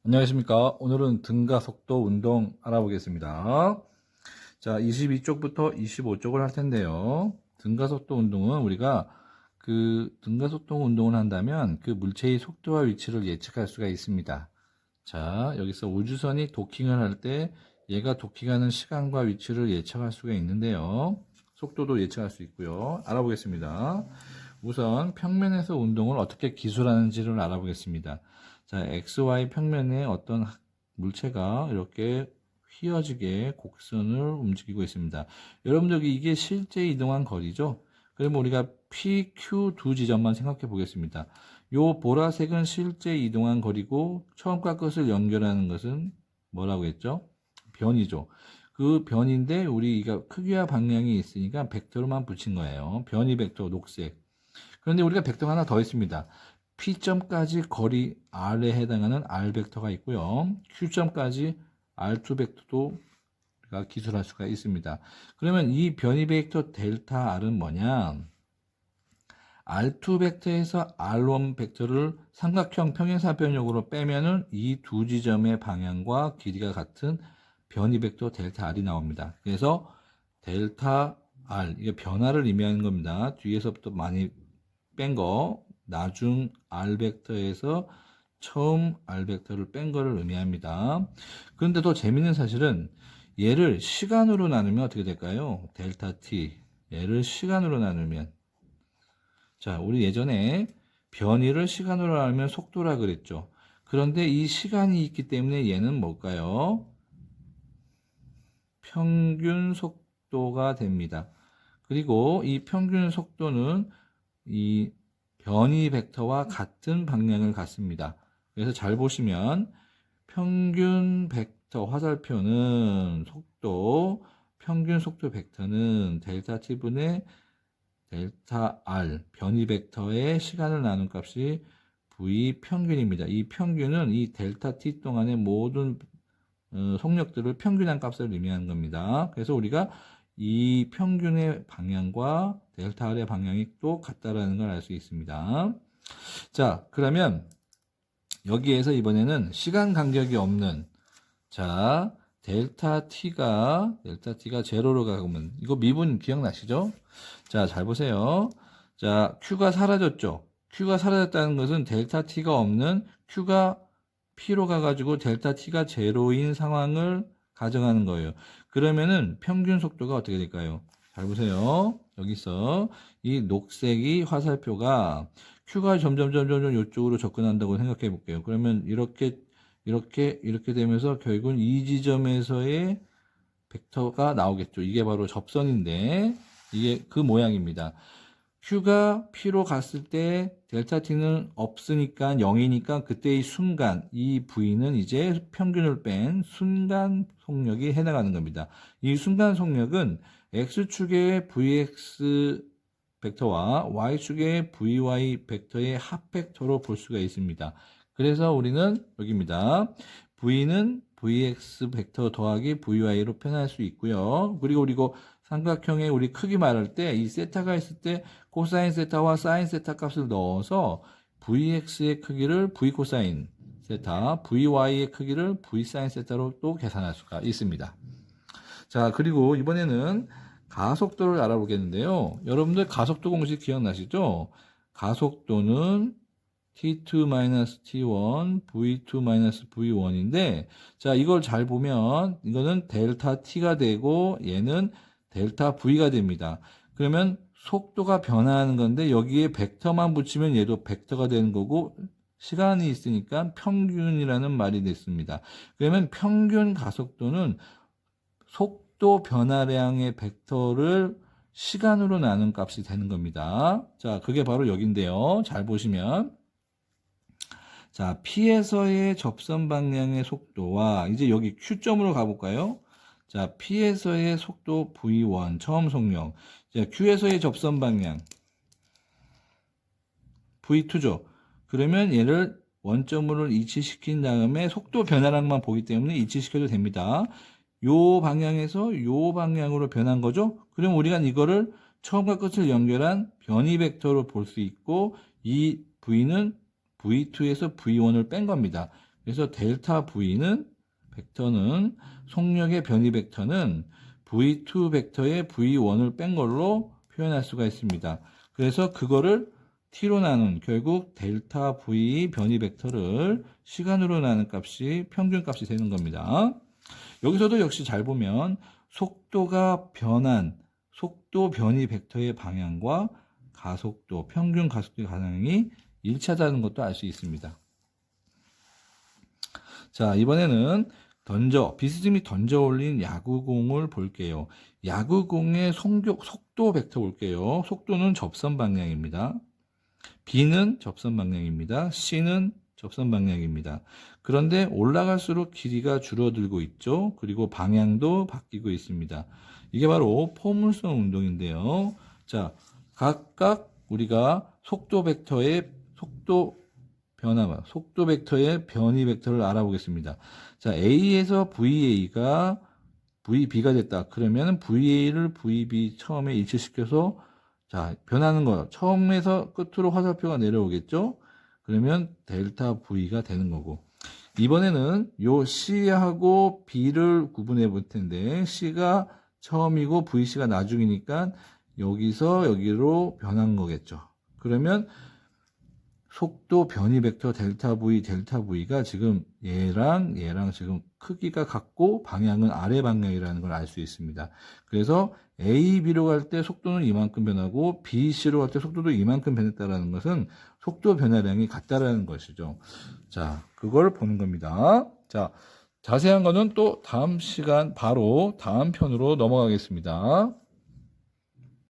안녕하십니까. 오늘은 등가속도 운동 알아보겠습니다. 자, 22쪽부터 25쪽을 할 텐데요. 등가속도 운동은 우리가 등가속도 운동을 한다면 그 물체의 속도와 위치를 예측할 수가 있습니다. 자, 여기서 우주선이 도킹을 할 때 얘가 도킹하는 시간과 위치를 예측할 수가 있는데요. 속도도 예측할 수 있고요. 알아보겠습니다. 우선 평면에서 운동을 어떻게 기술하는지를 알아보겠습니다. 자, XY 평면에 어떤 물체가 이렇게 휘어지게 곡선을 움직이고 있습니다. 여러분들 이게 실제 이동한 거리죠? 그러면 우리가 P, Q 두 지점만 생각해 보겠습니다. 요 보라색은 실제 이동한 거리고 처음과 끝을 연결하는 것은 뭐라고 했죠? 변이죠. 그 변인데 우리가 크기와 방향이 있으니까 벡터로만 붙인 거예요. 변이 벡터 녹색. 그런데 우리가 벡터가 하나 더 있습니다. P점까지 거리 R에 해당하는 R 벡터가 있고요. Q점까지 R2 벡터도 우리가 기술할 수가 있습니다. 그러면 이 변이 벡터 델타 R은 뭐냐? R2 벡터에서 R1 벡터를 삼각형 평행사변역으로 빼면은 이 두 지점의 방향과 길이가 같은 변이 벡터 델타 R이 나옵니다. 그래서 델타 R, 이게 변화를 의미하는 겁니다. 뒤에서부터 많이 뺀 거, 나중 R 벡터에서 처음 R 벡터를 뺀 거를 의미합니다. 그런데 더 재밌는 사실은 얘를 시간으로 나누면 어떻게 될까요? 델타 T. 얘를 시간으로 나누면. 자, 우리 예전에 변이를 시간으로 나누면 속도라 그랬죠. 그런데 이 시간이 있기 때문에 얘는 뭘까요? 평균 속도가 됩니다. 그리고 이 평균 속도는 이 변이 벡터와 같은 방향을 갖습니다. 그래서 잘 보시면 평균 벡터 화살표는 속도, 평균 속도 벡터는 델타 t분의 델타 r, 변이 벡터의 시간을 나눈 값이 v 평균입니다. 이 평균은 이 델타 t 동안의 모든 속력들을 평균한 값을 의미하는 겁니다. 그래서 우리가 이 평균의 방향과 델타 R의 방향이 또 같다라는 걸 알 수 있습니다. 자, 그러면 여기에서 이번에는 시간 간격이 없는, 자, 델타 T가 제로로 가면, 이거 미분 기억나시죠? 자, 잘 보세요. 자, Q가 사라졌죠? Q가 사라졌다는 것은 델타 T가 없는 Q가 P로 가가지고 델타 T가 제로인 상황을 가정하는 거예요. 그러면은 평균 속도가 어떻게 될까요? 잘 보세요. 여기서 이 녹색이 화살표가 Q가 점점 이쪽으로 접근한다고 생각해 볼게요. 그러면 이렇게 되면서 결국은 이 지점에서의 벡터가 나오겠죠. 이게 바로 접선인데 이게 그 모양입니다. Q가 P로 갔을 때 델타 T는 없으니까 0이니까 그때의 순간 이 V는 이제 평균을 뺀 순간 속력이 해나가는 겁니다. 이 순간 속력은 X축의 VX 벡터와 Y축의 VY 벡터의 합 벡터로 볼 수가 있습니다. 그래서 우리는 여기입니다. V는 VX 벡터 더하기 VY로 표현할 수 있고요. 그리고 삼각형의 우리 크기 말할 때 이 세타가 있을 때 코사인 세타와 사인 세타 값을 넣어서 VX의 크기를 V 코사인 세타, VY의 크기를 V 사인 세타로 또 계산할 수가 있습니다. 자, 그리고 이번에는 가속도를 알아보겠는데요. 여러분들 가속도 공식 기억나시죠? 가속도는 T2-T1, V2-V1인데, 자, 이걸 잘 보면, 이거는 델타 T가 되고, 얘는 델타 V가 됩니다. 그러면 속도가 변화하는 건데, 여기에 벡터만 붙이면 얘도 벡터가 되는 거고, 시간이 있으니까 평균이라는 말이 됐습니다. 그러면 평균 가속도는 속도 변화량의 벡터를 시간으로 나눈 값이 되는 겁니다. 자, 그게 바로 여기인데요. 잘 보시면. 자, P에서의 접선 방향의 속도와 이제 여기 Q점으로 가볼까요? 자, P에서의 속도 V1 처음 속력. 자, Q에서의 접선 방향 V2죠. 그러면 얘를 원점으로 이치시킨 다음에 속도 변화량만 보기 때문에 이치시켜도 됩니다. 요 방향에서 요 방향으로 변한 거죠. 그럼 우리가 이거를 처음과 끝을 연결한 변이 벡터로 볼 수 있고 이 V는 V2에서 V1을 뺀 겁니다. 그래서 델타 V는 벡터는 속력의 변이 벡터는 V2 벡터의 V1을 뺀 걸로 표현할 수가 있습니다. 그래서 그거를 t로 나눈 결국 델타 V 변이 벡터를 시간으로 나눈 값이 평균 값이 되는 겁니다. 여기서도 역시 잘 보면 속도가 변한 속도 변이 벡터의 방향과 가속도, 평균 가속도의 방향이 일치하다는 것도 알 수 있습니다. 자, 이번에는 비스듬히 던져 올린 야구공을 볼게요. 야구공의 속도 벡터 볼게요. 속도는 접선 방향입니다. B는 접선 방향입니다. C는 접선 방향입니다. 그런데 올라갈수록 길이가 줄어들고 있죠. 그리고 방향도 바뀌고 있습니다. 이게 바로 포물선 운동인데요. 자, 각각 우리가 속도 벡터의 속도 벡터의 변이 벡터를 알아보겠습니다. 자, A에서 VA가 VB가 됐다. 그러면 VA를 VB 처음에 일치시켜서 자, 변하는 거. 처음에서 끝으로 화살표가 내려오겠죠? 그러면 델타 V가 되는 거고. 이번에는 요 C하고 B를 구분해 볼 텐데, C가 처음이고 VC가 나중이니까 여기서 여기로 변한 거겠죠. 그러면 속도 변이 벡터 델타 V가 지금 얘랑 지금 크기가 같고 방향은 아래 방향이라는 걸 알 수 있습니다. 그래서 A, B로 갈 때 속도는 이만큼 변하고 B, C로 갈 때 속도도 이만큼 변했다라는 것은 속도 변화량이 같다라는 것이죠. 자, 그걸 보는 겁니다. 자, 자세한 거는 또 다음 시간 바로 다음 편으로 넘어가겠습니다.